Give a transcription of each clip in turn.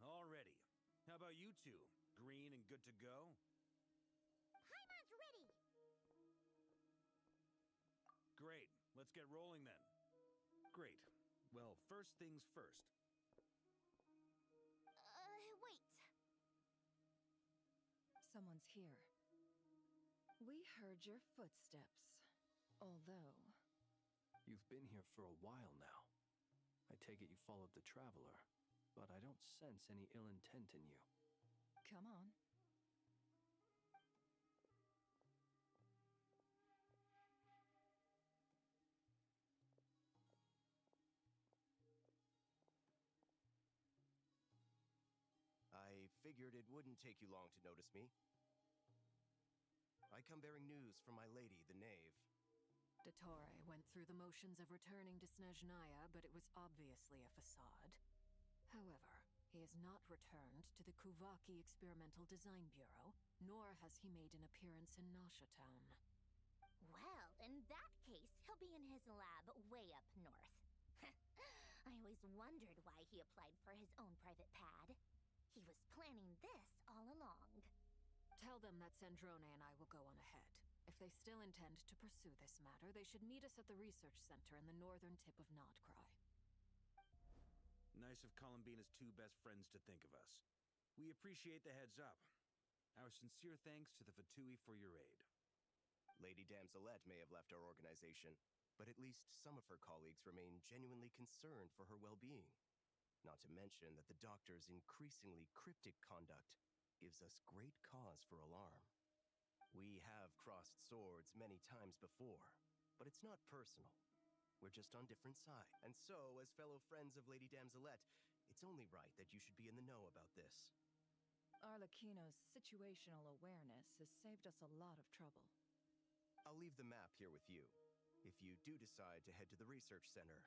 already. How about you two? Green and good to go? Paimon's ready! Great, let's get rolling then. Great. Well, first things first. Wait. Someone's here. We heard your footsteps. Although... You've been here for a while now. I take it you followed the Traveler, but I don't sense any ill intent in you. Come on. I figured it wouldn't take you long to notice me. I come bearing news from my lady, the Knave. Dottore went through the motions of returning to Snezhnaya, but it was obviously a facade. However, he has not returned to the Kuvaki Experimental Design Bureau, nor has he made an appearance in Nasha Town. Well, in that case, he'll be in his lab way up north. I always wondered why he applied for his own private pad. He was planning this all along. Tell them that Sandrone and I will go on ahead. If they still intend to pursue this matter, they should meet us at the research center in the northern tip of Nodcry. Nice of Columbina's two best friends to think of us. We appreciate the heads up. Our sincere thanks to the Fatui for your aid. Lady Damselette may have left our organization, but at least some of her colleagues remain genuinely concerned for her well-being. Not to mention that the Doctor's increasingly cryptic conduct gives us great cause for alarm. We have crossed swords many times before, but it's not personal. We're just on different sides. And so, as fellow friends of Lady Damselette, it's only right that you should be in the know about this. Arlecchino's situational awareness has saved us a lot of trouble. I'll leave the map here with you. If you do decide to head to the research center,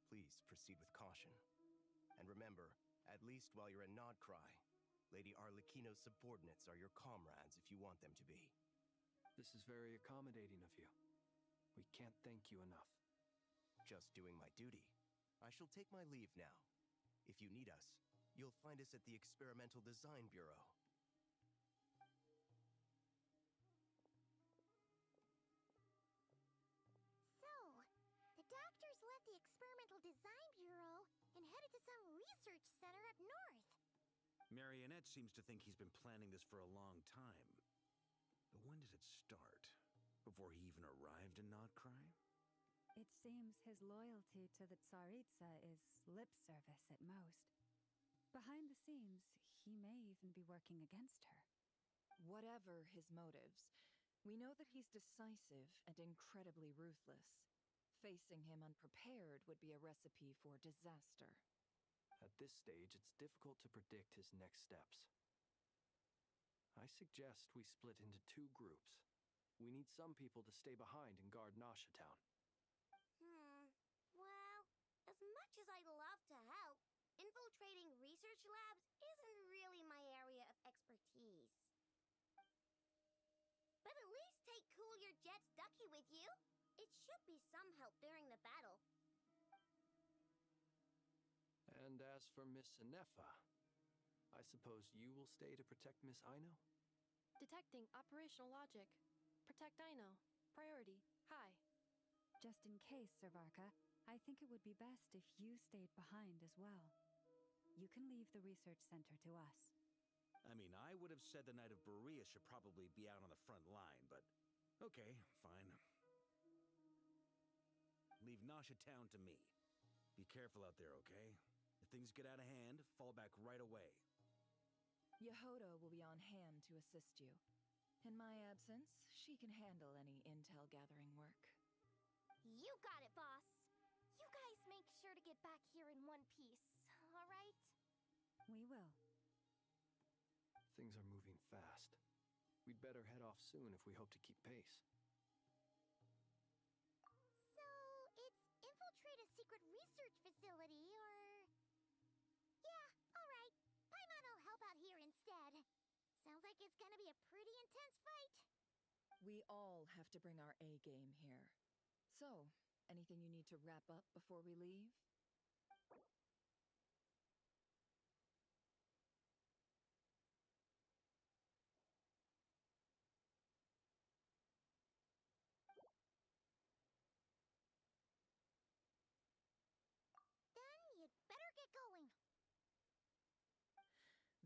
please proceed with caution. And remember, at least while you're in Nodcry, Lady Arlecchino's subordinates are your comrades if you want them to be. This is very accommodating of you. We can't thank you enough. Just doing my duty. I shall take my leave now. If you need us, you'll find us at the Experimental Design Bureau. So, the doctors left the Experimental Design Bureau and headed to some research center up north. Marionette seems to think he's been planning this for a long time. But when did it start? Before he even arrived in Nodcry? It seems his loyalty to the Tsaritsa is lip service at most. Behind the scenes, he may even be working against her. Whatever his motives, we know that he's decisive and incredibly ruthless. Facing him unprepared would be a recipe for disaster. At this stage, it's difficult to predict his next steps. I suggest we split into two groups. We need some people to stay behind and guard Nasha Town. Well, as much as I'd love to help, infiltrating research labs isn't really my area of expertise. But at least take Cool Your Jet's Ducky with you. It should be some help during the battle. And as for Miss Inefa, I suppose you will stay to protect Miss Aino? Detecting operational logic. Protect Aino. Priority. High. Just in case, Servarka, I think it would be best if you stayed behind as well. You can leave the research center to us. I mean, I would have said the Knight of Berea should probably be out on the front line, but okay, fine. Leave Nasha Town to me. Be careful out there, okay? If things get out of hand, fall back right away. Yehoda will be on hand to assist you. In my absence, she can handle any intel gathering work. You got it, boss. You guys make sure to get back here in one piece, all right? We will. Things are moving fast. We'd better head off soon if we hope to keep pace. So, it's infiltrate a secret research facility, or... Yeah, all right. Paimon will help out here instead. Sounds like it's gonna be a pretty intense fight. We all have to bring our A game here. So, anything you need to wrap up before we leave?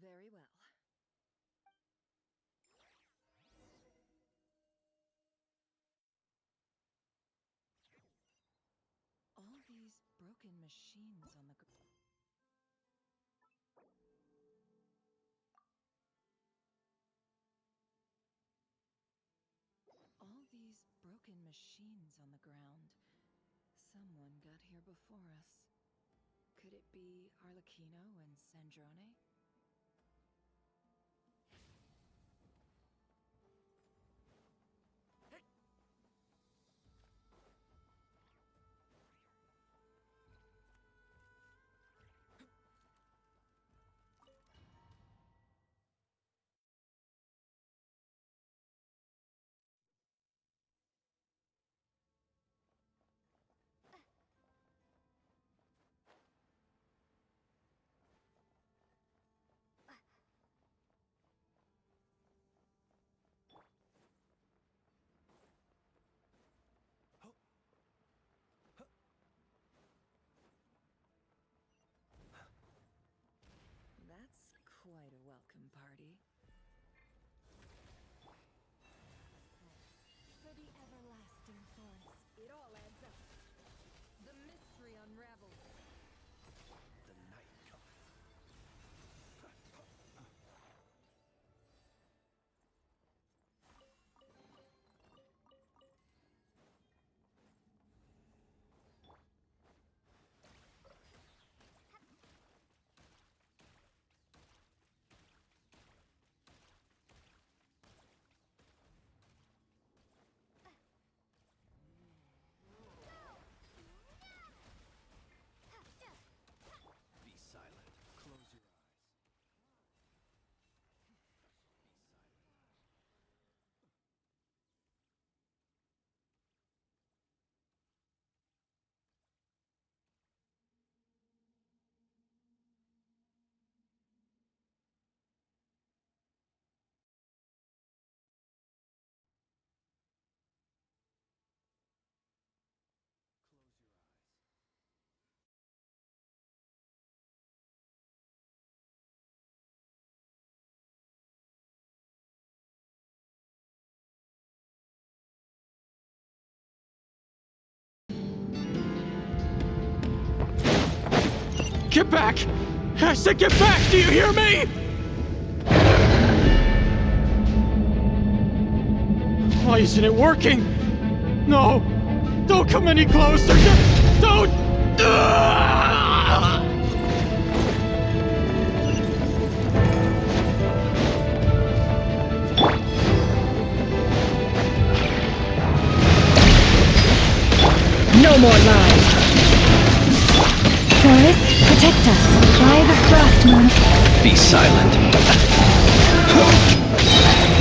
Very well. All these broken machines on the All these broken machines on the ground. Someone got here before us. Could it be Arlecchino and Sandrone? That's quite a welcome party. For the everlasting forest. It all adds up. The mystery unravels. The night cometh. Be silent. Close your eyes. Get back! I said get back! Do you hear me? Why isn't it working? No! Don't come any closer! Don't! No more lies! Forest, protect us! By the frost moon! Be silent.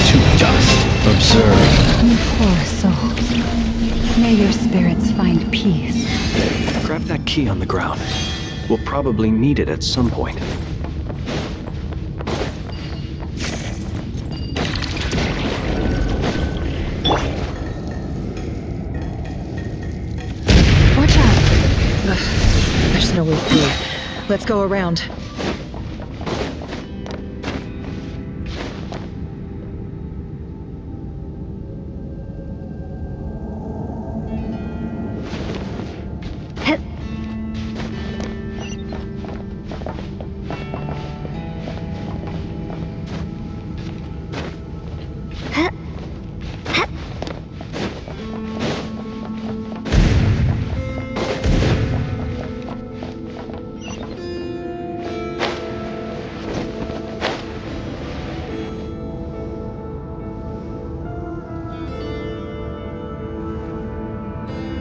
To dust. Observe. You poor souls. May your spirits find peace. Grab that key on the ground. We'll probably need it at some point. Watch out! Ugh, there's no way through. Let's go around.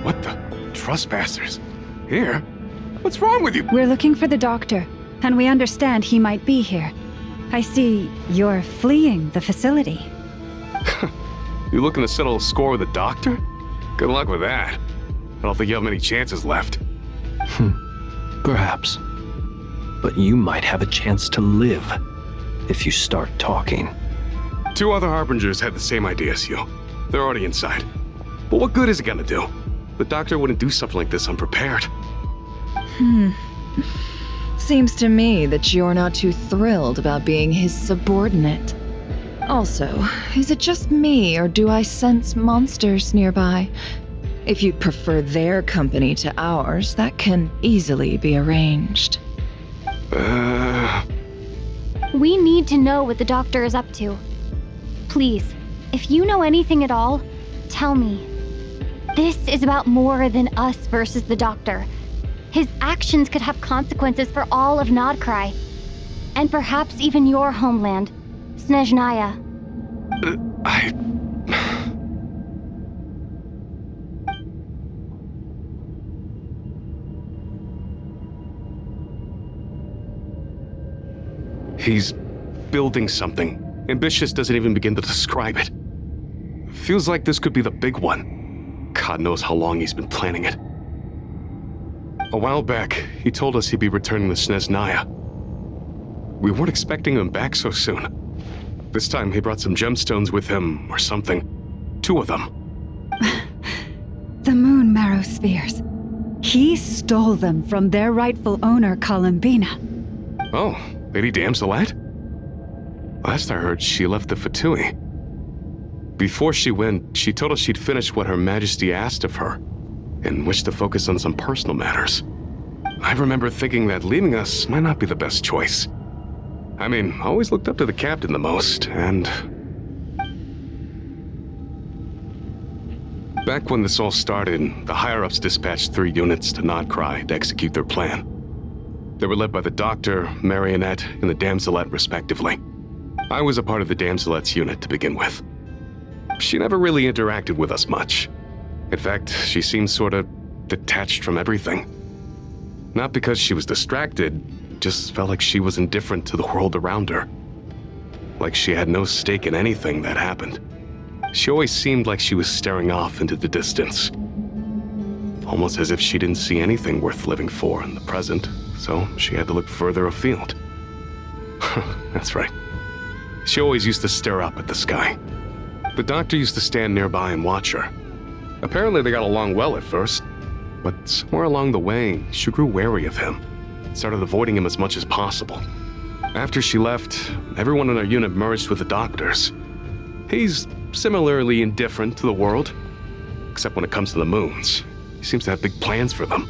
What the? Trespassers? Here? What's wrong with you? We're looking for the doctor, and we understand he might be here. I see you're fleeing the facility. You looking to settle a score with the doctor? Good luck with that. I don't think you have many chances left. Perhaps. But you might have a chance to live if you start talking. 2 other Harbingers had the same idea as you. They're already inside. But what good is it gonna do? The doctor wouldn't do something like this unprepared. Seems to me that you're not too thrilled about being his subordinate. Also, is it just me, or do I sense monsters nearby? If you'd prefer their company to ours, that can easily be arranged. We need to know what the doctor is up to. Please, if you know anything at all, tell me. This is about more than us versus the doctor. His actions could have consequences for all of Nodcry. And perhaps even your homeland, Snezhnaya. He's building something. Ambitious doesn't even begin to describe it. Feels like this could be the big one. God knows how long he's been planning it. A while back, he told us he'd be returning to Snezhnaya. We weren't expecting him back so soon. This time he brought some gemstones with him, or something. 2 of them. The moon marrow spheres. He stole them from their rightful owner, Columbina. Oh, Lady Damselat? Last I heard, she left the Fatui. Before she went, she told us she'd finish what Her Majesty asked of her, and wished to focus on some personal matters. I remember thinking that leaving us might not be the best choice. I mean, I always looked up to the captain the most, and... Back when this all started, the higher-ups dispatched 3 units to Nodcry to execute their plan. They were led by the Doctor, Marionette, and the Damselet, respectively. I was a part of the Damselet's unit to begin with. She never really interacted with us much. In fact, she seemed sort of detached from everything. Not because she was distracted, just felt like she was indifferent to the world around her. Like she had no stake in anything that happened. She always seemed like she was staring off into the distance. Almost as if she didn't see anything worth living for in the present, so she had to look further afield. That's right. She always used to stare up at the sky. The Doctor used to stand nearby and watch her. Apparently they got along well at first, but somewhere along the way, she grew wary of him. Started avoiding him as much as possible. After she left, everyone in our unit merged with the Doctor's. He's similarly indifferent to the world, except when it comes to the moons. He seems to have big plans for them.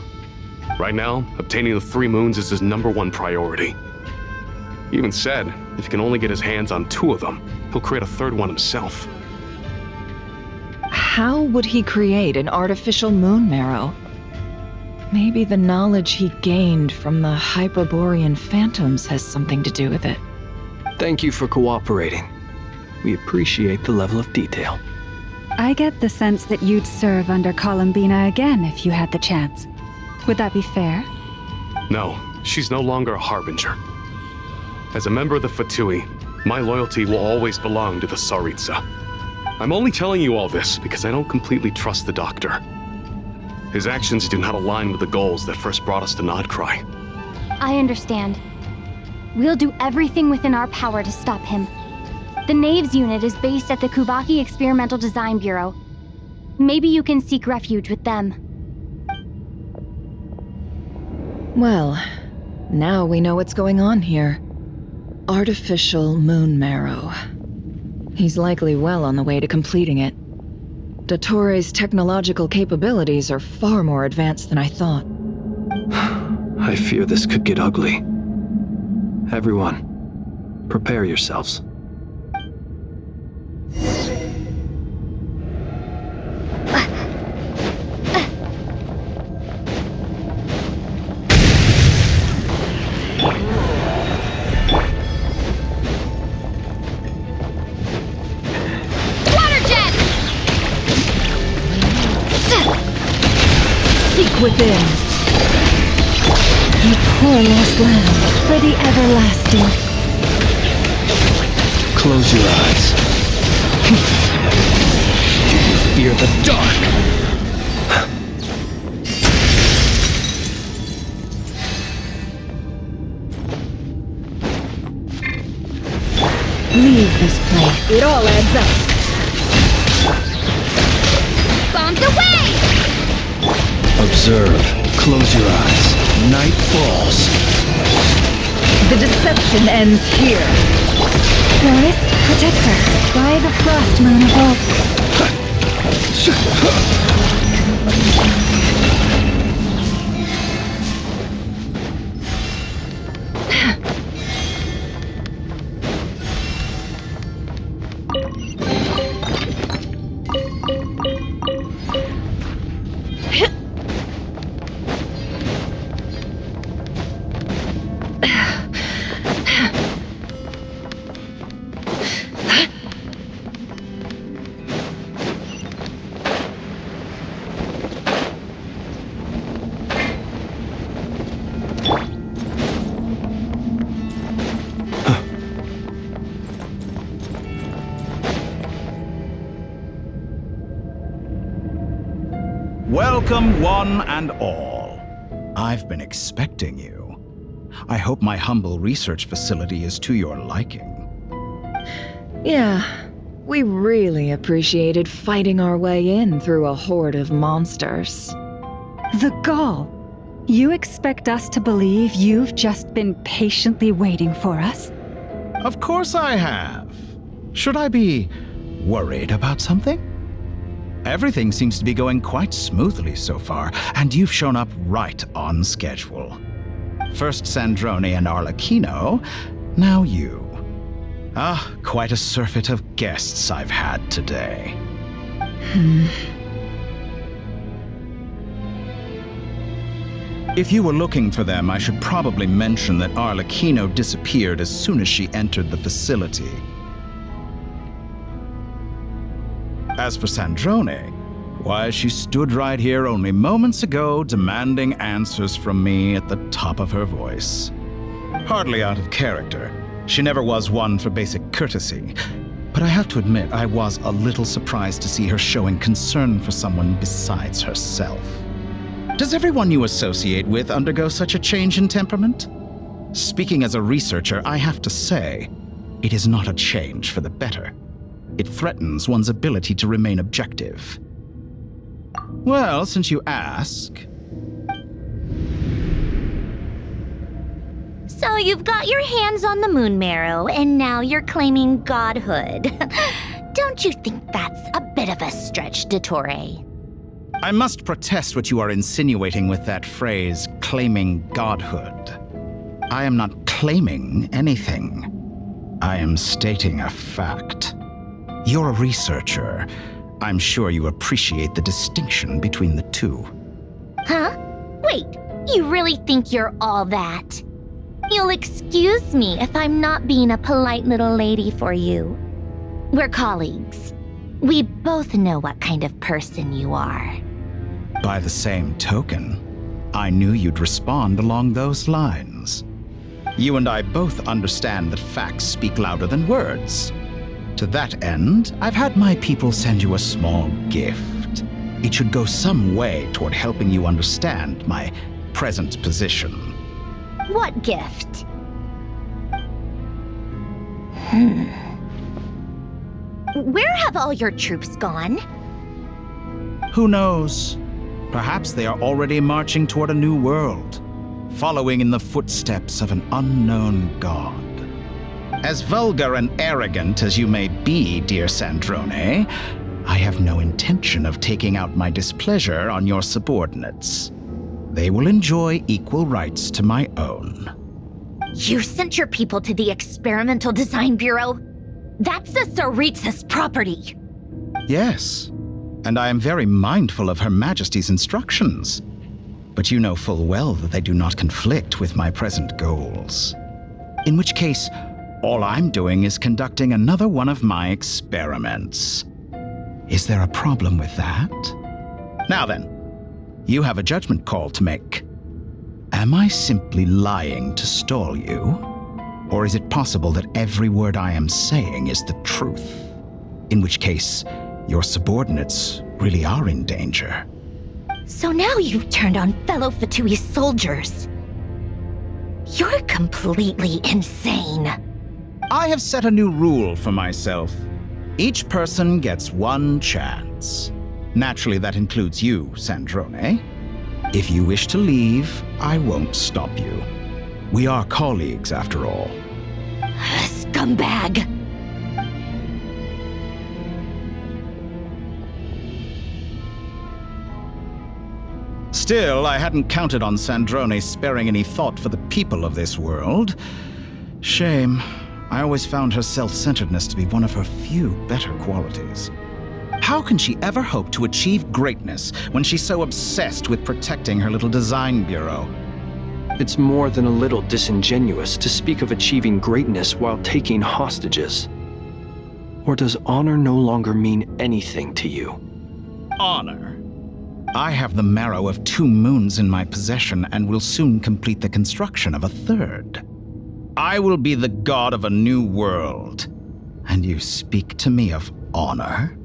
Right now, obtaining the 3 moons is his #1 priority. He even said, if he can only get his hands on 2 of them, he'll create a 3rd one himself. How would he create an artificial moon marrow? Maybe the knowledge he gained from the Hyperborean phantoms has something to do with it. Thank you for cooperating. We appreciate the level of detail. I get the sense that you'd serve under Columbina again if you had the chance. Would that be fair? No, she's no longer a harbinger. As a member of the Fatui, my loyalty will always belong to the Tsaritsa. I'm only telling you all this because I don't completely trust the Doctor. His actions do not align with the goals that first brought us to Nodcry. I understand. We'll do everything within our power to stop him. The Knaves unit is based at the Kuvaki Experimental Design Bureau. Maybe you can seek refuge with them. Well, now we know what's going on here. Artificial moon marrow. He's likely well on the way to completing it. Dottore's technological capabilities are far more advanced than I thought. I fear this could get ugly. Everyone, prepare yourselves. Within. You poor lost land for the everlasting. Close your eyes. Fear the dark. Leave this place. It all adds up. Bombs away! Observe. Close your eyes. night falls. The deception ends here. Lotus, protect her. By the frost moon above. Welcome, one and all. I've been expecting you. I hope my humble research facility is to your liking. Yeah, we really appreciated fighting our way in through a horde of monsters. The gall! You expect us to believe you've just been patiently waiting for us? Of course I have. Should I be worried about something? Everything seems to be going quite smoothly so far, and you've shown up right on schedule. First Sandrone and Arlecchino, now you. Ah, quite a surfeit of guests I've had today. If you were looking for them, I should probably mention that Arlecchino disappeared as soon as she entered the facility. As for Sandrone, why, she stood right here only moments ago demanding answers from me at the top of her voice. Hardly out of character. She never was one for basic courtesy. But I have to admit, I was a little surprised to see her showing concern for someone besides herself. Does everyone you associate with undergo such a change in temperament? Speaking as a researcher, I have to say, it is not a change for the better. It threatens one's ability to remain objective. Well, since you ask... So you've got your hands on the moon marrow, and now you're claiming godhood. Don't you think that's a bit of a stretch, Dottore? I must protest what you are insinuating with that phrase, claiming godhood. I am not claiming anything. I am stating a fact. You're a researcher. I'm sure you appreciate the distinction between the two. Huh? Wait, you really think you're all that? You'll excuse me if I'm not being a polite little lady for you. We're colleagues. We both know what kind of person you are. By the same token, I knew you'd respond along those lines. You and I both understand that facts speak louder than words. To that end, I've had my people send you a small gift. It should go some way toward helping you understand my present position. What gift? Where have all your troops gone? Who knows? Perhaps they are already marching toward a new world, following in the footsteps of an unknown god. As vulgar and arrogant as you may be, dear Sandrone, I have no intention of taking out my displeasure on your subordinates. They will enjoy equal rights to my own. You sent your people to the Experimental Design Bureau? That's the Tsaritsa's property. Yes, and I am very mindful of Her Majesty's instructions. But you know full well that they do not conflict with my present goals. In which case, all I'm doing is conducting another one of my experiments. Is there a problem with that? Now then, you have a judgment call to make. Am I simply lying to stall you? Or is it possible that every word I am saying is the truth? In which case, your subordinates really are in danger. So now you've turned on fellow Fatui soldiers. You're completely insane. I have set a new rule for myself. Each person gets one chance. Naturally, that includes you, Sandrone. If you wish to leave, I won't stop you. We are colleagues, after all. Scumbag! Still, I hadn't counted on Sandrone sparing any thought for the people of this world. Shame. I always found her self-centeredness to be one of her few better qualities. How can she ever hope to achieve greatness when she's so obsessed with protecting her little design bureau? It's more than a little disingenuous to speak of achieving greatness while taking hostages. Or does honor no longer mean anything to you? Honor? I have the marrow of 2 moons in my possession and will soon complete the construction of a 3rd. I will be the god of a new world. And you speak to me of honor?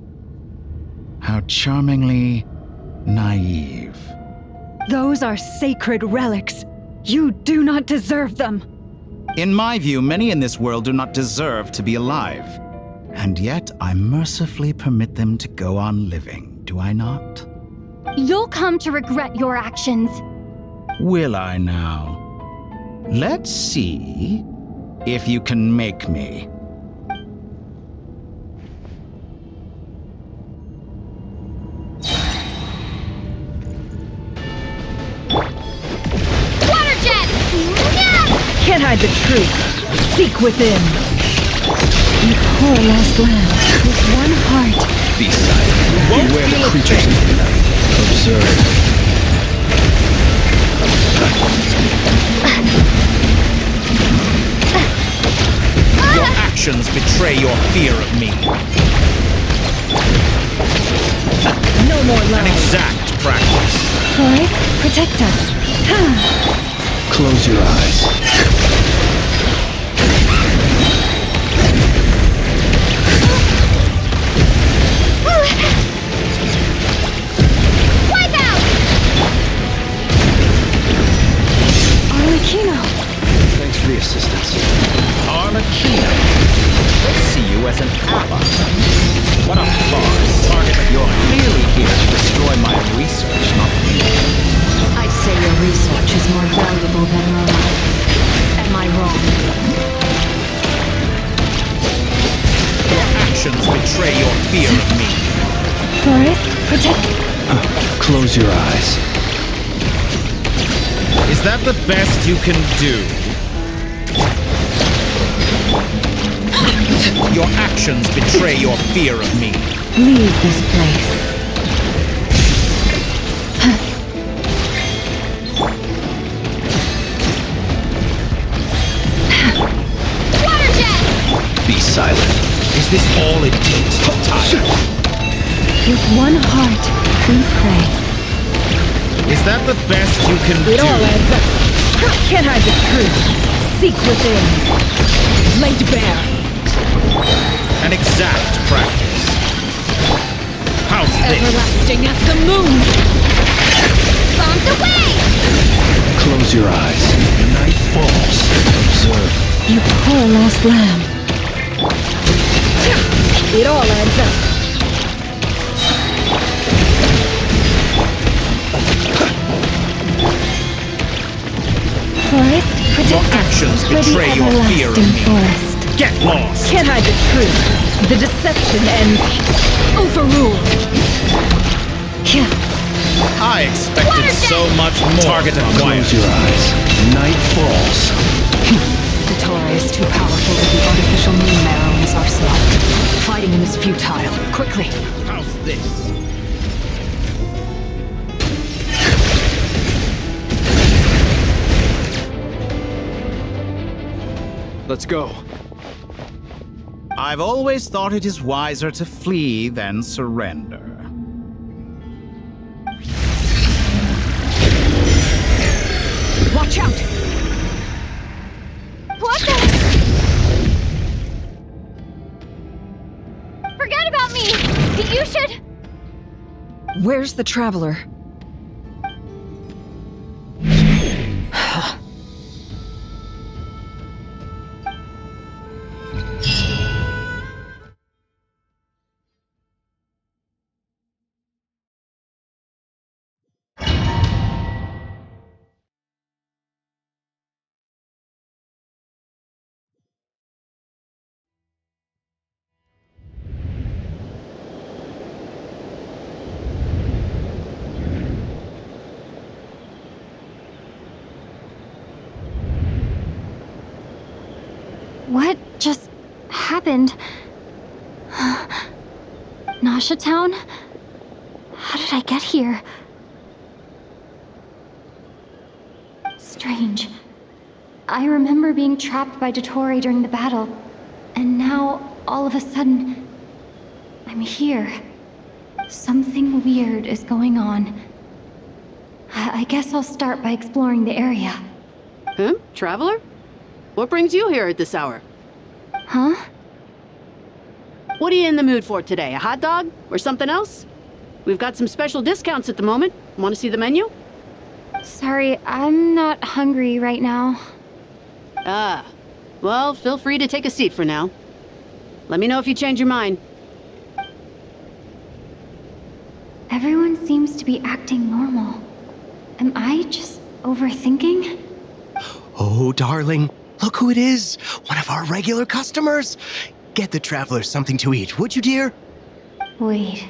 How charmingly naive. Those are sacred relics. You do not deserve them. In my view, many in this world do not deserve to be alive. And yet I mercifully permit them to go on living, do I not? You'll come to regret your actions. Will I now? Let's see if you can make me. Water jet! Can't hide the truth. Seek within. You poor lost lamb with one heart. Be silent. Beware the creatures of the night. Observe. Your actions betray your fear of me. No more An lies. exact practice. Alright, protect us. Close your eyes. Wipe out! Arlecchino. Thanks for the assistance. Arlecchino. They see you as an ally. What a farce. Target, you're clearly here to destroy my research, not me. I'd say your research is more valuable than your life. Am I wrong? Your actions betray your fear of me. Alright, protect. Close your eyes. Is that the best you can do? Your actions betray your fear of me. Leave this place. Water jet! Be silent. Is this all it takes to tire? With one heart, we pray. Is that the best you can do? It all adds up. Can't hide the truth. Seek within. Laid bare. An exact practice. How's this? Everlasting as the moon. Bombs away! Close your eyes. Night falls. Observe. You poor lost lamb. It all adds up. Forest, protect Your us actions for the betray your fear of everlasting me. forest. Get lost! Can't hide the truth. The deception ends. Overruled. Yeah. I expected so much more. Target acquired. Close your eyes. Night falls. The Torah is too powerful with the artificial moon marrow in his arsenal. Fighting him is futile. Quickly. How's this? Let's go. I've always thought it is wiser to flee than surrender. Watch out! What the? Forget about me! You should... Where's the traveler? happened? Nasha Town? How did I get here? Strange. I remember being trapped by Dottore during the battle, and now, all of a sudden, I'm here. Something weird is going on. I guess I'll start by exploring the area. Huh? Traveler? What brings you here at this hour? Huh? What are you in the mood for today? A hot dog? Or something else? We've got some special discounts at the moment. Want to see the menu? Sorry, I'm not hungry right now. Ah. Well, feel free to take a seat for now. Let me know if you change your mind. Everyone seems to be acting normal. Am I just overthinking? Oh, darling, look who it is. One of our regular customers. Get the traveler something to eat, would you, dear? Wait.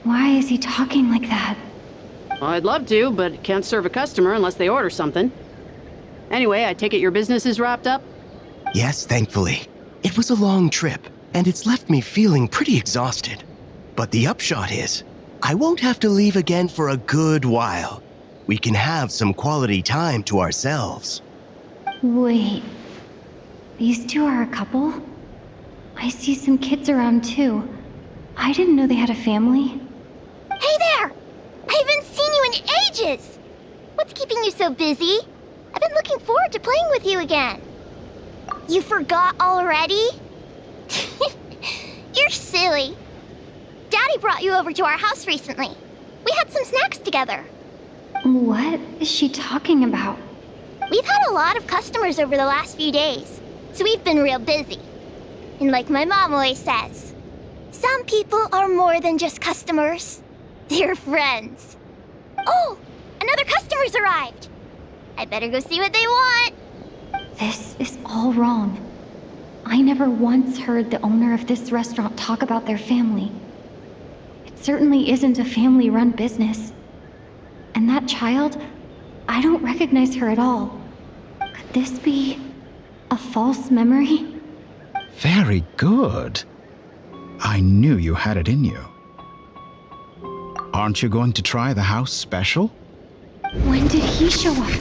Why is he talking like that? Well, I'd love to, but can't serve a customer unless they order something. Anyway, I take it your business is wrapped up? Yes, thankfully. It was a long trip, and it's left me feeling pretty exhausted. But the upshot is, I won't have to leave again for a good while. We can have some quality time to ourselves. Wait. These two are a couple? I see some kids around too. I didn't know they had a family. Hey there! I haven't seen you in ages! What's keeping you so busy? I've been looking forward to playing with you again. You forgot already? You're silly. Daddy brought you over to our house recently. We had some snacks together. What is she talking about? We've had a lot of customers over the last few days, so we've been real busy. And like my mom always says, some people are more than just customers. They're friends. Oh, another customer's arrived. I better go see what they want. This is all wrong. I never once heard the owner of this restaurant talk about their family. It certainly isn't a family-run business. And that child, I don't recognize her at all. Could this be a false memory? Very good. I knew you had it in you. Aren't you going to try the house special? When did he show up?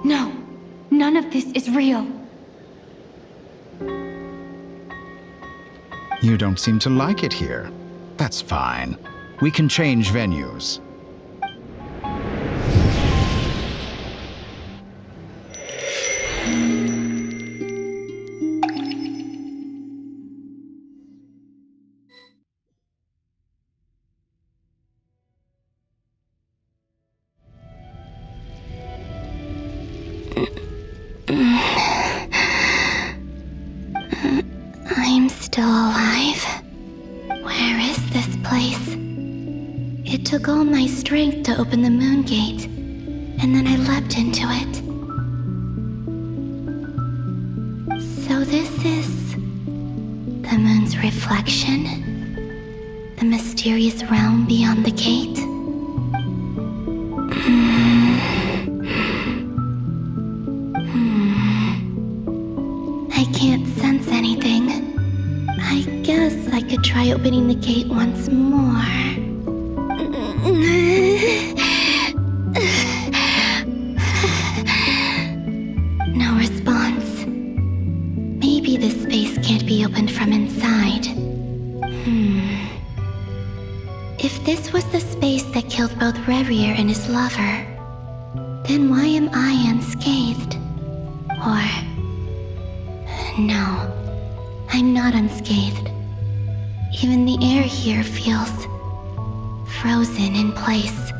No, none of this is real. You don't seem to like it here. That's fine. We can change venues. I'm still alive. Where is this place? It took all my strength to open the moon gate, and then I leapt into it. So this is the moon's reflection? The mysterious realm beyond the gate? I can't sense anything. I guess I could try opening the gate once more. No response. Maybe this space can't be opened from inside. If this was the space that killed both Revier and his lover, then why am I unscathed? Or... no, I'm not unscathed. Even the air here feels frozen in place.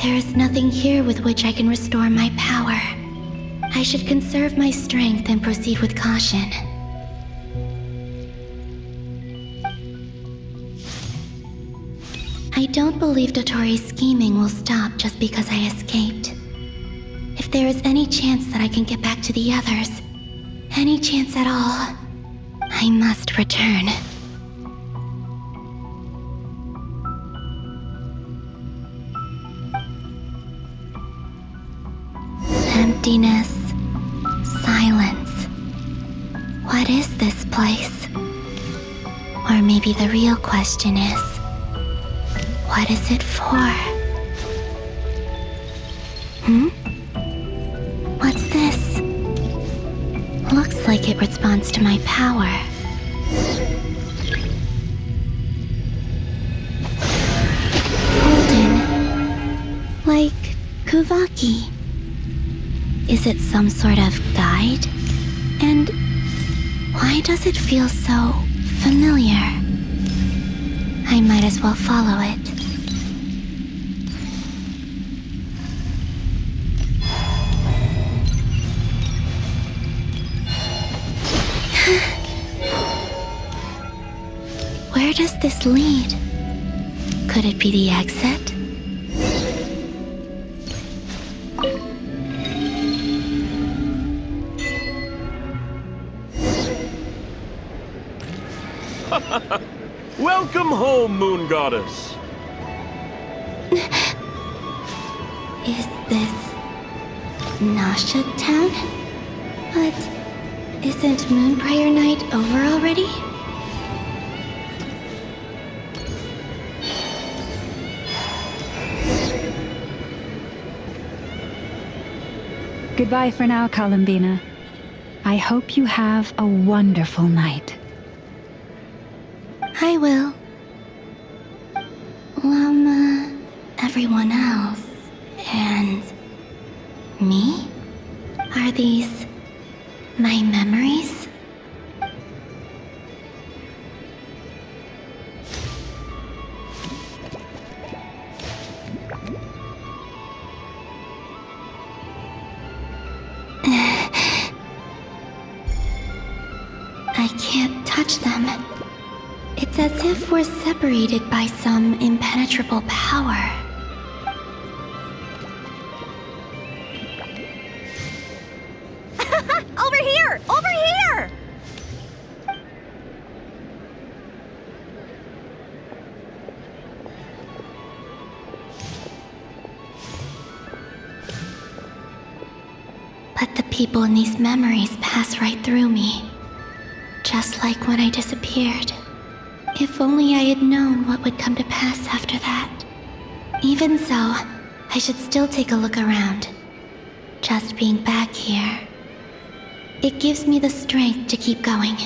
There is nothing here with which I can restore my power. I should conserve my strength and proceed with caution. I don't believe Dottori's scheming will stop just because I escaped. If there is any chance that I can get back to the others, any chance at all, I must return. Emptiness, silence. What is this place? Or maybe the real question is, what is it for? What's this? Looks like it responds to my power. Golden. Like Kuvaki. Is it some sort of guide? And why does it feel so familiar? I might as well follow it. Where does this lead? Could it be the exit? Welcome home, Moon Goddess! Is this Nasha Town? But isn't Moon Prayer Night over already? Goodbye for now, Columbina. I hope you have a wonderful night. I will. Everyone else. And me? Are these my memories? I can't touch them. It's as if we're separated by some impenetrable power. Over here! Over here! But the people in these memories pass right through me. Just like when I disappeared. If only I had known what would come to pass after that. Even so, I should still take a look around. Just being back here, it gives me the strength to keep going.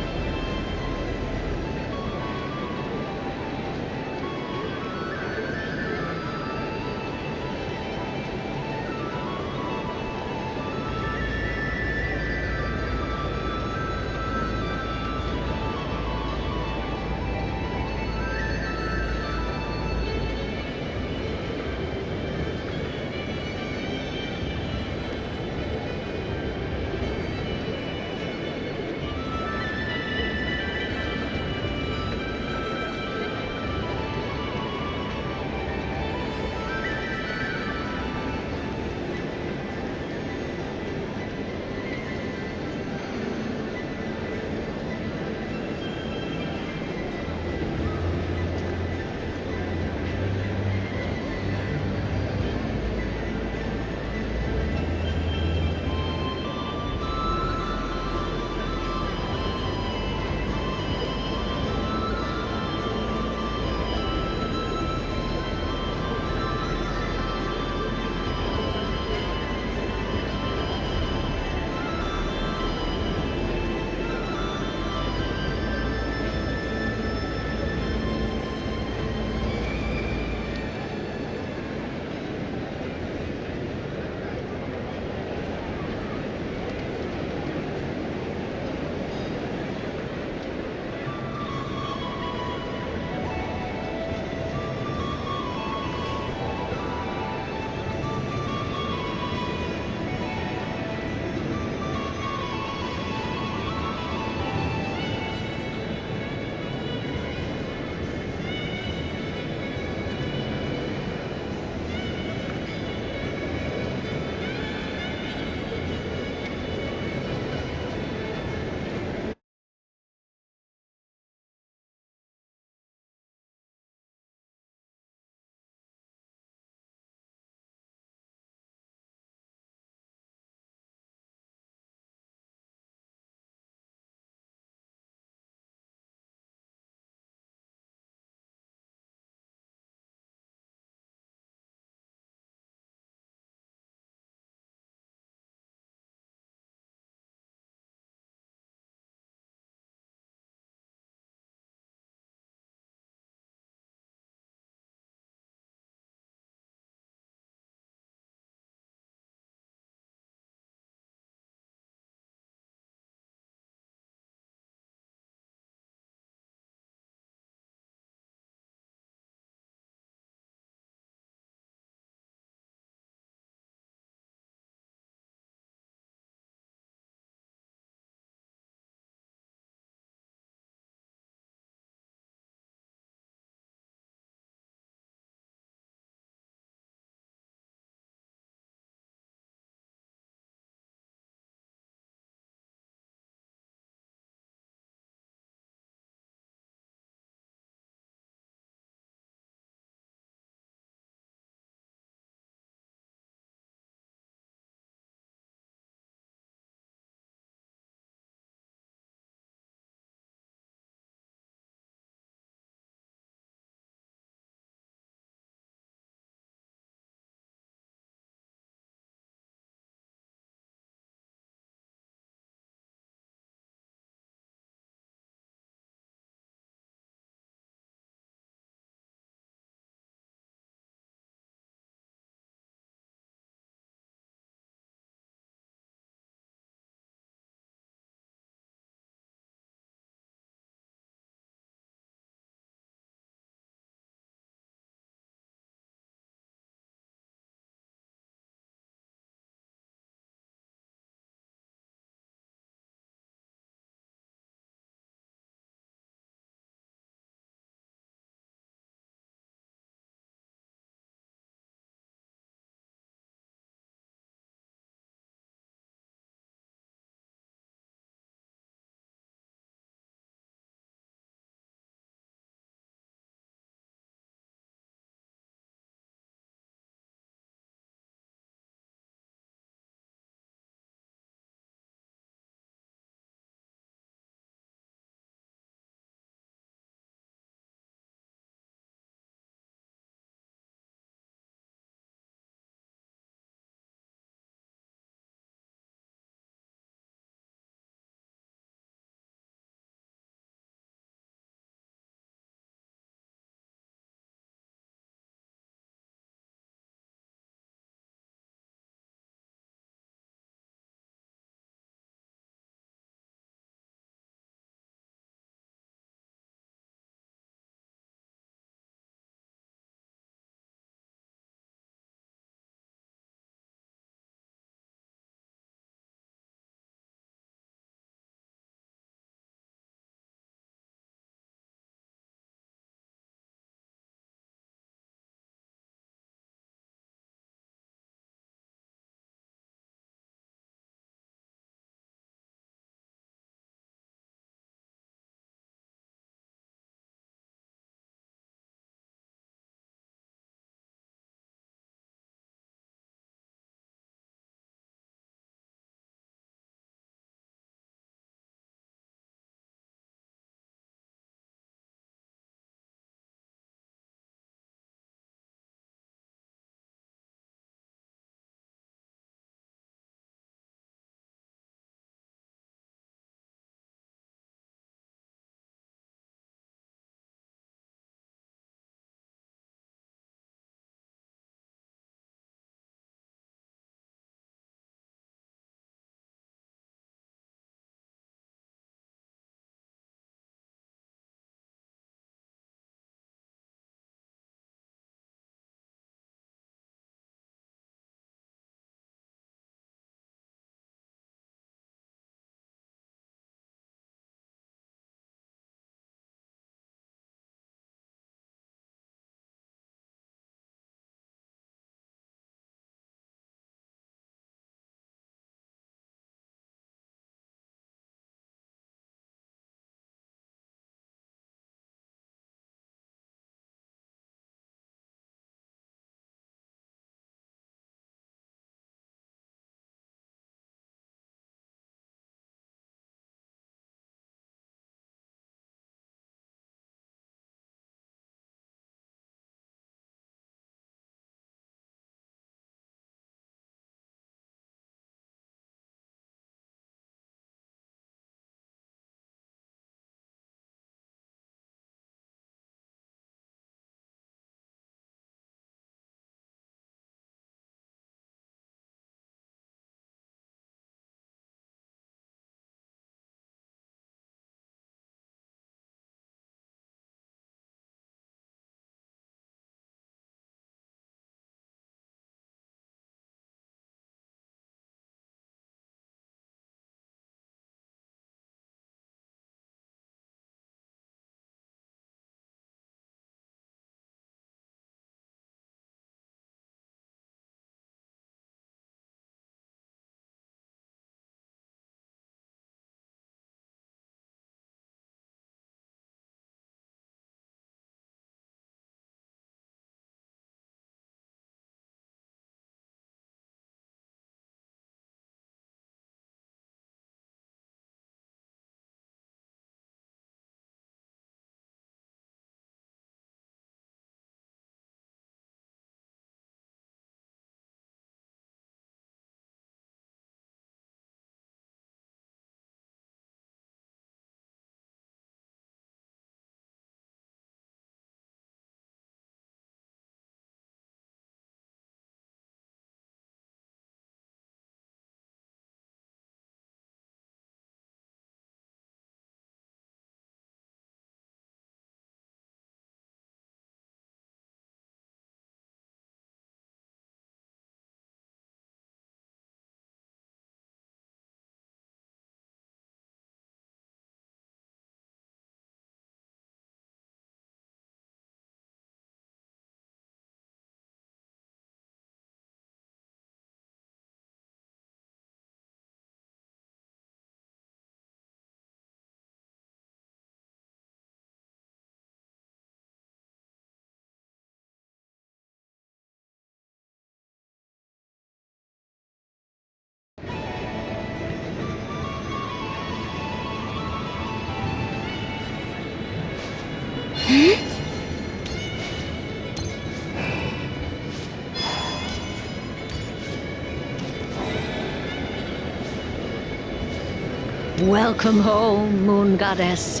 Welcome home, Moon Goddess.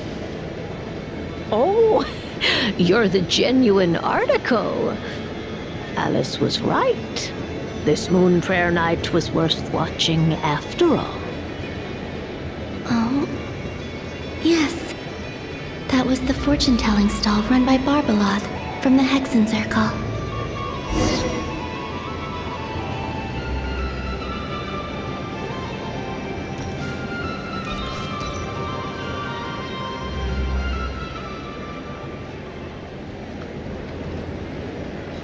Oh, you're the genuine article. Alice was right. This moon prayer night was worth watching after all. Oh, yes. That was the fortune-telling stall run by Barbalot from the Hexen Circle.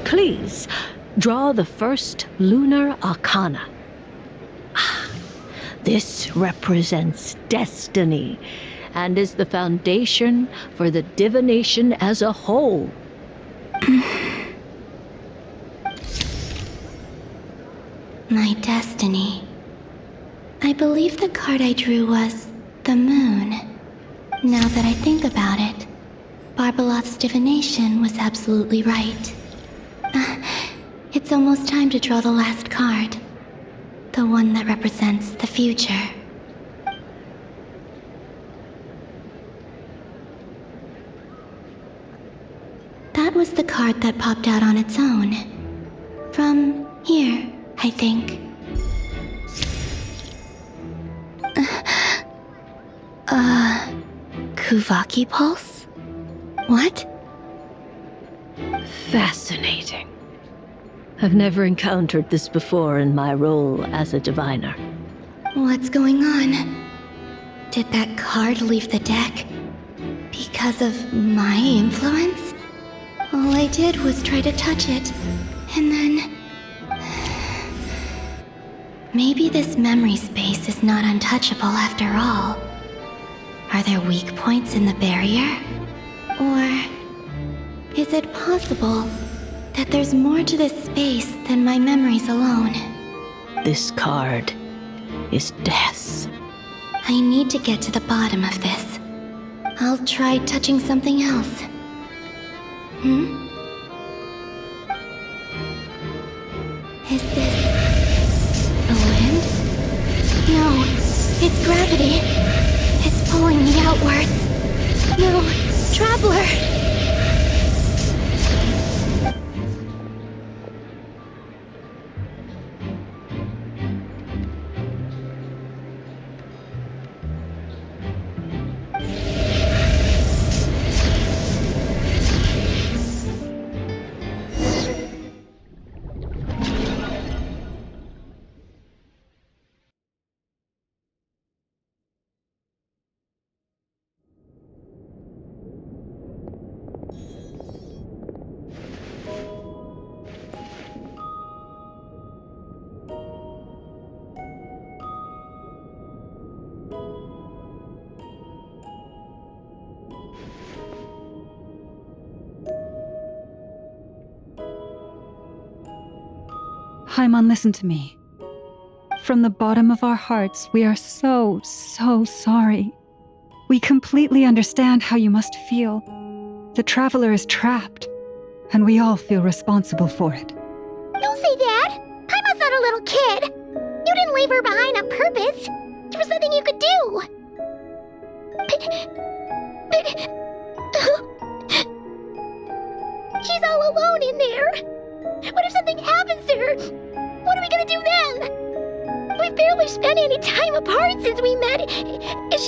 Please, draw the first lunar arcana. This represents destiny and is the foundation for the divination as a whole. My destiny. I believe the card I drew was the moon. Now that I think about it, Barbalot's divination was absolutely right. It's almost time to draw the last card. The one that represents the future. That was the card that popped out on its own. From here, I think. Kuvaki Pulse? What? Fascinating. I've never encountered this before in my role as a diviner. What's going on? Did that card leave the deck? Because of my influence? All I did was try to touch it, and then... Maybe this memory space is not untouchable after all. Are there weak points in the barrier? Or is it possible that there's more to this space than my memories alone? This card is death. I need to get to the bottom of this. I'll try touching something else. Is this the wind? No, it's gravity. It's pulling me outwards. No, Traveler! Paimon, listen to me. From the bottom of our hearts, we are so sorry. We completely understand how you must feel. The Traveler is trapped, and we all feel responsible for it. Don't say that! Paimon's not a little kid! You didn't leave her behind on purpose! There was nothing you could do! She's all alone in there! What if something happens to her? What are we gonna do then? We've barely spent any time apart since we met. Is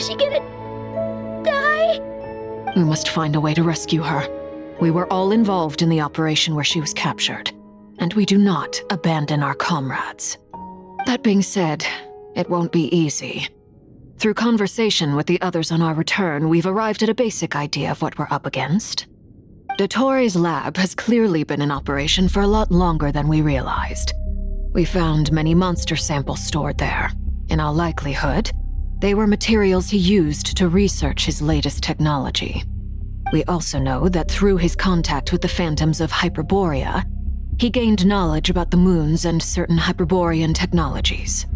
she gonna die? We must find a way to rescue her. We were all involved in the operation where she was captured, and we do not abandon our comrades. That being said, it won't be easy. Through conversation with the others on our return, we've arrived at a basic idea of what we're up against. Dottore's lab has clearly been in operation for a lot longer than we realized. We found many monster samples stored there. In all likelihood, they were materials he used to research his latest technology. We also know that through his contact with the phantoms of Hyperborea, he gained knowledge about the moons and certain Hyperborean technologies.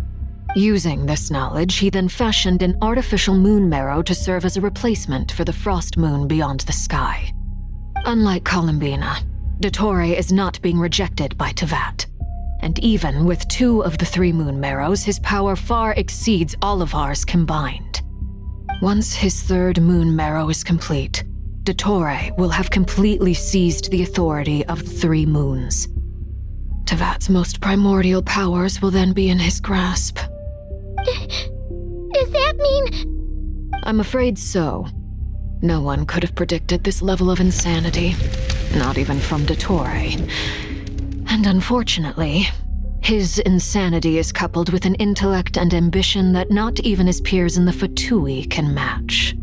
Using this knowledge, he then fashioned an artificial moon marrow to serve as a replacement for the frost moon beyond the sky. Unlike Columbina, Dottore is not being rejected by Tevat. And even with 2 of the 3 moon marrows, his power far exceeds all of ours combined. Once his 3rd moon marrow is complete, Dottore will have completely seized the authority of 3 moons. Tevat's most primordial powers will then be in his grasp. Does that mean... I'm afraid so. No one could have predicted this level of insanity, not even from Dottore. And unfortunately, his insanity is coupled with an intellect and ambition that not even his peers in the Fatui can match.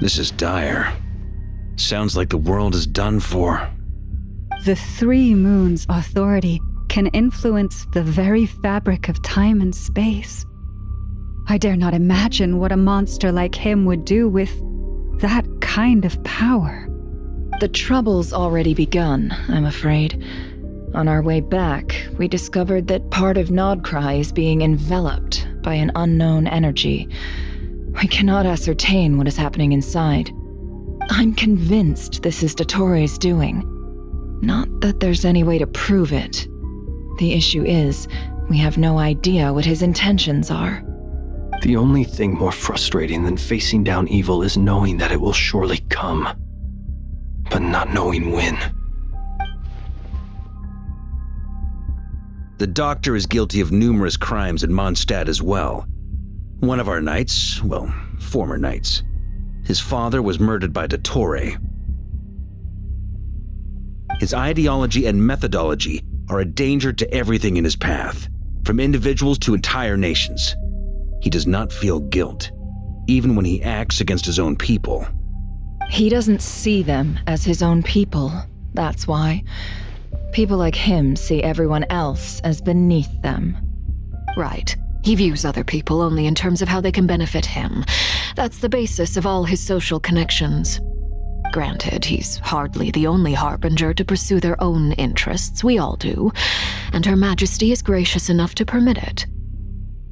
This is dire. Sounds like the world is done for. The 3 moons' authority can influence the very fabric of time and space. I dare not imagine what a monster like him would do with that kind of power. The trouble's already begun, I'm afraid. On our way back, we discovered that part of Nodcry is being enveloped by an unknown energy. We cannot ascertain what is happening inside. I'm convinced this is Dottore's doing. Not that there's any way to prove it. The issue is, we have no idea what his intentions are. The only thing more frustrating than facing down evil is knowing that it will surely come, but not knowing when. The Doctor is guilty of numerous crimes in Mondstadt as well. One of our knights, well, former knights, his father was murdered by Dottore. His ideology and methodology are a danger to everything in his path, from individuals to entire nations. He does not feel guilt, even when he acts against his own people. He doesn't see them as his own people, that's why. People like him see everyone else as beneath them. Right. He views other people only in terms of how they can benefit him. That's the basis of all his social connections. Granted, he's hardly the only harbinger to pursue their own interests. We all do. And Her Majesty is gracious enough to permit it.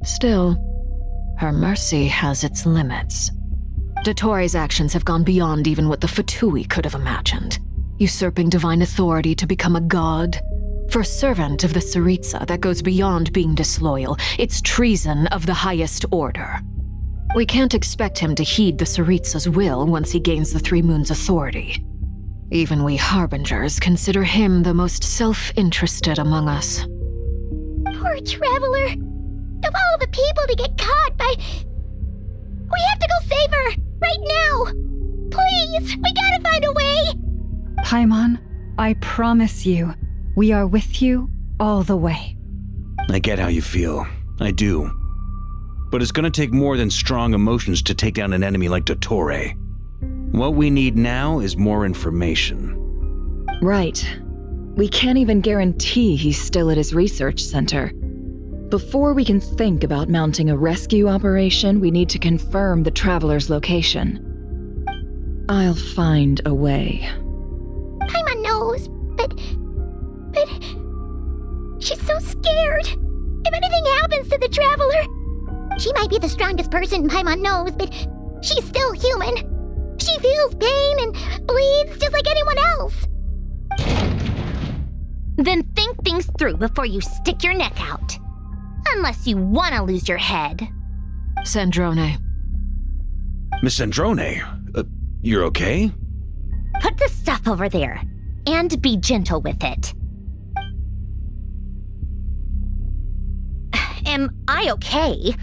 Still, her mercy has its limits. Dottore's actions have gone beyond even what the Fatui could have imagined. Usurping divine authority to become a god. For a servant of the Tsaritsa, that goes beyond being disloyal. It's treason of the highest order. We can't expect him to heed the Tsaritsa's will once he gains the 3 moons' authority. Even we harbingers consider him the most self-interested among us. Poor Traveler! Of all the people to get caught by... We have to go save her! Right now! Please! We gotta find a way! Paimon, I promise you, we are with you all the way. I get how you feel. I do. But it's gonna take more than strong emotions to take down an enemy like Dottore. What we need now is more information. Right. We can't even guarantee he's still at his research center. Before we can think about mounting a rescue operation, we need to confirm the Traveler's location. I'll find a way. Paimon knows, but... She's so scared. If anything happens to the Traveler... She might be the strongest person Paimon knows, but she's still human. She feels pain and bleeds just like anyone else. Then think things through before you stick your neck out. Unless you want to lose your head. Sandrone. Miss Sandrone, you're okay? Put the stuff over there, and be gentle with it. Am I okay?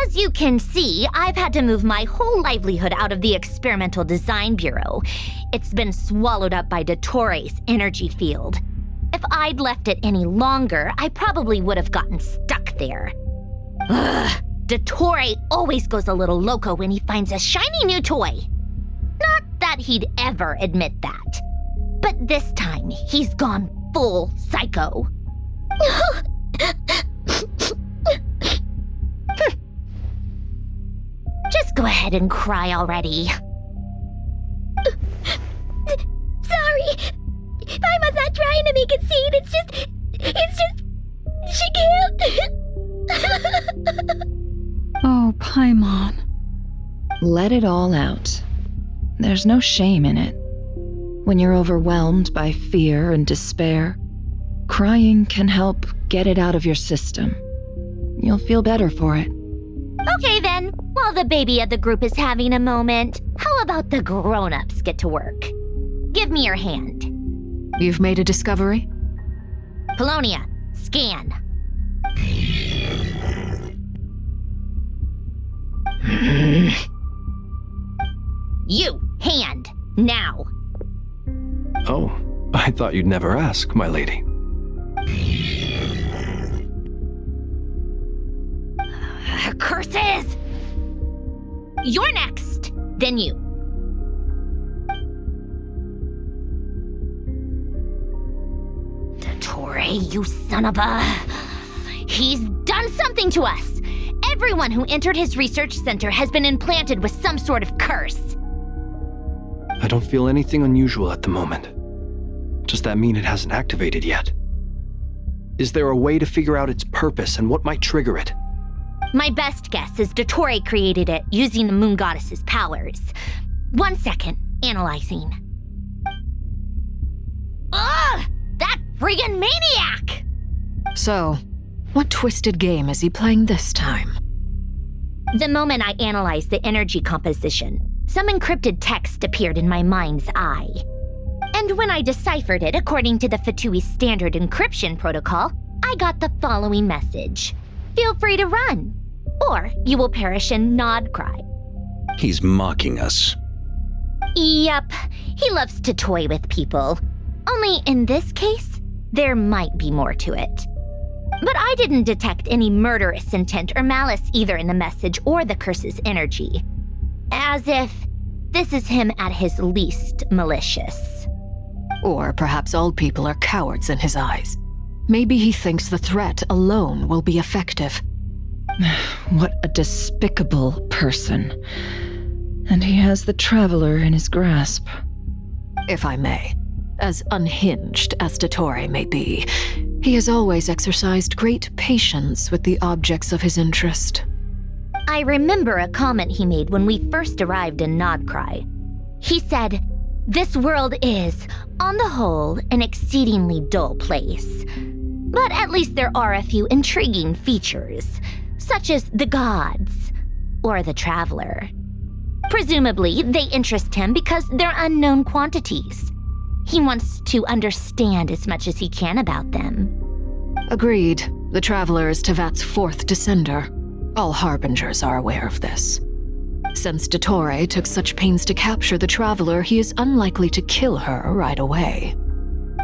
As you can see, I've had to move my whole livelihood out of the Experimental Design Bureau. It's been swallowed up by Dottore's energy field. If I'd left it any longer, I probably would have gotten stuck there. Ugh, Dottore always goes a little loco when he finds a shiny new toy. Not that he'd ever admit that. But this time, he's gone full psycho. Just go ahead and cry already. Sorry. Paimon's not trying to make it seem. It's just... She can't... Paimon. Let it all out. There's no shame in it. When you're overwhelmed by fear and despair, crying can help get it out of your system. You'll feel better for it. Okay then, while the baby of the group is having a moment, how about the grown-ups get to work? Give me your hand. You've made a discovery? Polonia, scan. You, hand, now. Oh, I thought you'd never ask, my lady. Curses! You're next, then you. Dottore, you son of a... He's done something to us! Everyone who entered his research center has been implanted with some sort of curse. I don't feel anything unusual at the moment. Does that mean it hasn't activated yet? Is there a way to figure out its purpose and what might trigger it? My best guess is Dottore created it using the moon goddess's powers. 1 second, analyzing. Ugh! That friggin' maniac! So, what twisted game is he playing this time? The moment I analyzed the energy composition, some encrypted text appeared in my mind's eye. And when I deciphered it according to the Fatui standard encryption protocol, I got the following message. Feel free to run, or you will perish in nod cry. He's mocking us. Yep, he loves to toy with people. Only in this case, there might be more to it. But I didn't detect any murderous intent or malice either in the message or the curse's energy. As if this is him at his least malicious. Or perhaps all people are cowards in his eyes. Maybe he thinks the threat alone will be effective. What a despicable person. And he has the Traveler in his grasp. If I may, as unhinged as Dottore may be, he has always exercised great patience with the objects of his interest. I remember a comment he made when we first arrived in Nodcry. He said, "This world is, on the whole, an exceedingly dull place. But at least there are a few intriguing features, such as the gods, or the Traveler. Presumably, they interest him because they're unknown quantities. He wants to understand as much as he can about them." Agreed. The Traveler is Tevat's fourth descender. All Harbingers are aware of this. Since Dottore took such pains to capture the Traveler, he is unlikely to kill her right away.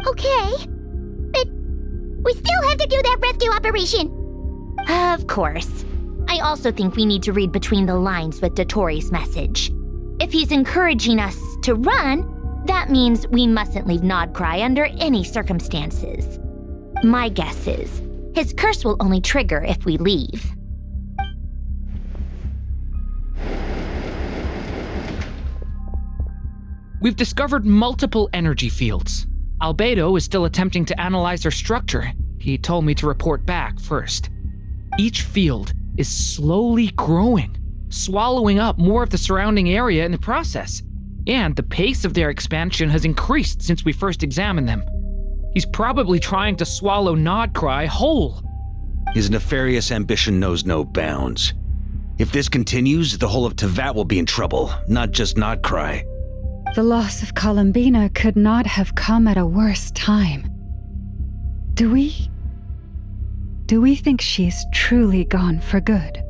Okay, but we still have to do that rescue operation. Of course. I also think we need to read between the lines with Dottore's message. If he's encouraging us to run, that means we mustn't leave Nodcry under any circumstances. My guess is, his curse will only trigger if we leave. We've discovered multiple energy fields. Albedo is still attempting to analyze their structure. He told me to report back first. Each field is slowly growing, swallowing up more of the surrounding area in the process. And the pace of their expansion has increased since we first examined them. He's probably trying to swallow Nodcry whole. His nefarious ambition knows no bounds. If this continues, the whole of Tevat will be in trouble, not just Nodcry. The loss of Columbina could not have come at a worse time. Do we think she's truly gone for good?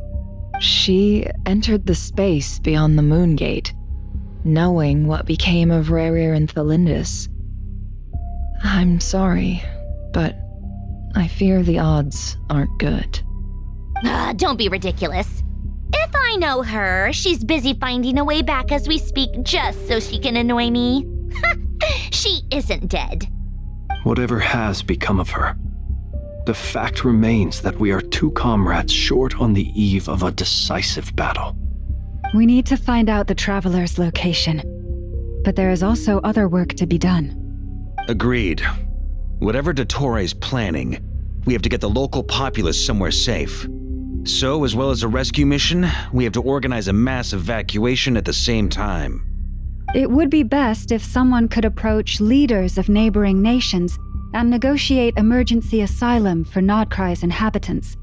She entered the space beyond the Moon Gate, knowing what became of Rerir and Thalindus. I'm sorry, but I fear the odds aren't good. Don't be ridiculous. If I know her, she's busy finding a way back as we speak just so she can annoy me. She isn't dead. Whatever has become of her, the fact remains that we are two comrades short on the eve of a decisive battle. We need to find out the Traveler's location, but there is also other work to be done. Agreed. Whatever Dottore's planning, we have to get the local populace somewhere safe. So, as well as a rescue mission, we have to organize a mass evacuation at the same time. It would be best if someone could approach leaders of neighboring nations and negotiate emergency asylum for Nodcry's inhabitants.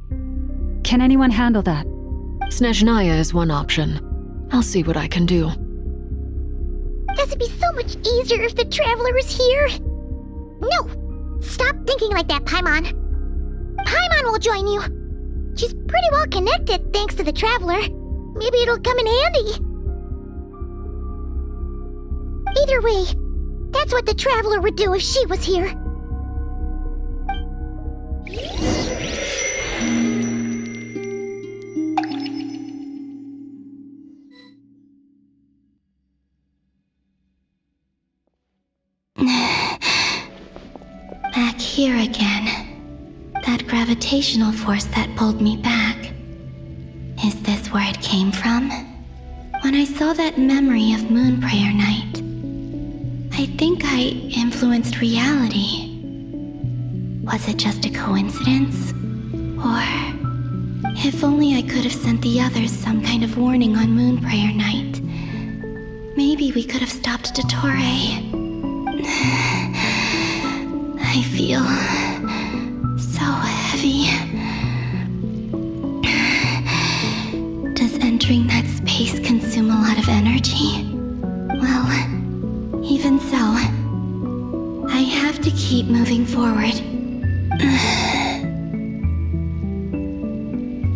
Can anyone handle that? Snezhnaya is one option. I'll see what I can do. This would be so much easier if the Traveler was here. No! Stop thinking like that, Paimon. Paimon will join you. She's pretty well connected thanks to the Traveler. Maybe it'll come in handy. Either way, that's what the Traveler would do if she was here. Back here again. That gravitational force that pulled me back. Is this where it came from? When I saw that memory of Moon Prayer Night, I think I influenced reality. Was it just a coincidence? Or, if only I could have sent the others some kind of warning on Moon Prayer Night, maybe we could have stopped Dottore. I feel so heavy. Does entering that space consume a lot of energy? Well, even so, I have to keep moving forward.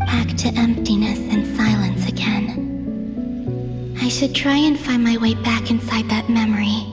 Back to emptiness and silence again. I should try and find my way back inside that memory.